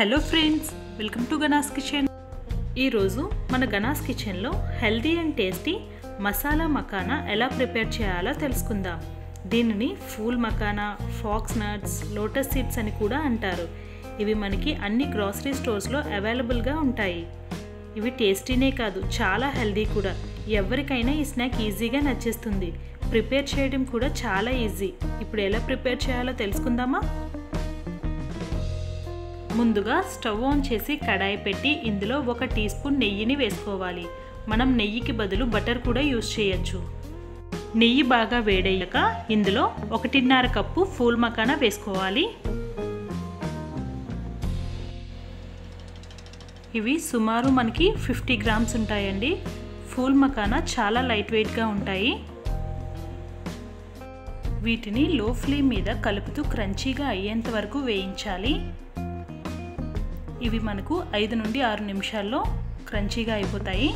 Hello friends, welcome to Ganas kitchen. ఈరోజు మన గనాస్ కిచెన్లో healthy and tasty masala makhana ఎలా ప్రిపేర్ చేయాలో తెలుసుకుందాం. దీనిని ఫూల్ makhana, fox nuts, lotus seeds అని కూడా అంటారు. ఇవి మనకి అన్ని గ్రాసరీ స్టోర్స్లో అవైలబుల్గా ఉంటాయి. ఇవి టేస్టీనే కాదు, చాలా హెల్దీ కూడా. ఎవరికైనా ఈ స్నాక్ ఈజీగా నచ్చేస్తుంది. ప్రిపేర్ చేయడం కూడా చాలా ఈజీ. ఇప్పుడు ఎలా ప్రిపేర్ చేయాలో తెలుసుకుందామా? ముందుగా స్టవ్ ఆన్ చేసి కడాయి పెట్టి ఇందులో 1 టీ స్పూన్ నెయ్యిని వేసుకోవాలి. మనం నెయ్యికి బదులు బటర్ కూడా యూజ్ చేయొచ్చు. నెయ్యి బాగా వేడయ్యాక ఇందులో 1.5 కప్పు ఫూల్ మకానా వేసుకోవాలి. ఇవి సుమారు మనకి 50 గ్రామ్స్ ఉంటాయండి. ఫూల్ మకానా చాలా లైట్ వెయిట్గా ఉంటాయి. వీటిని లో ఫ్లేమ్ మీద కలుపుతూ క్రంచీగా అయ్యేంత వరకు వేయించాలి. ఇవి మనకు 5 నుండి 6 నిమిషాల్లో క్రంచీగా అయిపోతాయి.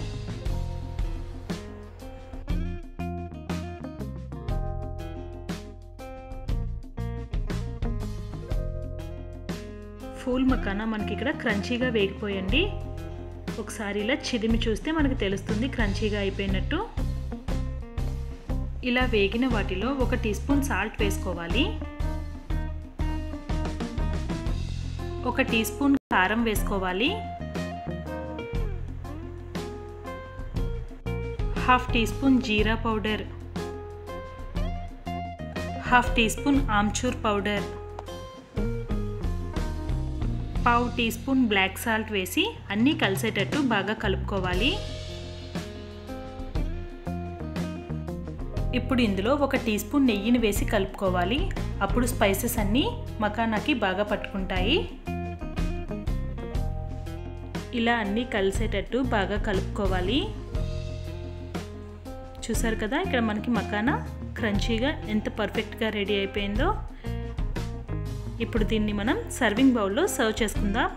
ఫూల్ మకానా మనకి ఇక్కడ క్రంచీగా వేగిపోయండి. ఒకసారి ఇలా చిదిమి చూస్తే మనకు తెలుస్తుంది క్రంచీగా అయిపోయినట్టు. ఇలా వేగిన వాటిలో 1 టీ స్పూన్ సాల్ట్ వేసుకోవాలి. 1 టీ స్పూన్ కారం వేసుకోవాలి. 1/2 teaspoon jeera powder, 1/2 teaspoon amchur powder, 1/2 teaspoon black salt వేసి అన్నీ కలిసేటట్టు బాగా కలుపుకోవాలి. ఇప్పుడు ఇందులో 1 టీ స్పూన్ నెయ్యిని వేసి కలుపుకోవాలి. అప్పుడు స్పైసెస్ అన్నీ మకానాకి బాగా పట్టుకుంటాయి. ఇలా అన్నీ కలిసేటట్టు బాగా కలుపుకోవాలి. చూసారు కదా, ఇక్కడ మనకి మకానా క్రంచీగా ఎంత పర్ఫెక్ట్గా రెడీ అయిపోయిందో. ఇప్పుడు దీన్ని మనం సర్వింగ్ బౌల్లో సర్వ్ చేసుకుందాం.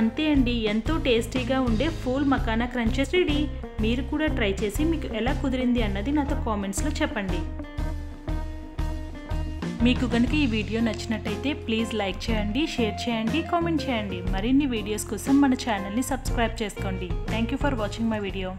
అంతే అండి, ఎంతో టేస్టీగా ఉండే ఫూల్ మకానా క్రంచెస్ రెడీ. మీరు కూడా ట్రై చేసి మీకు ఎలా కుదిరింది అన్నది నాతో కామెంట్స్లో చెప్పండి. మీకు కనుక ఈ వీడియో నచ్చినట్టయితే ప్లీజ్ లైక్ చేయండి, షేర్ చేయండి, కామెంట్ చేయండి. మరిన్ని వీడియోస్ కోసం మన ఛానల్ని సబ్స్క్రైబ్ చేసుకోండి. Thank you for watching my video.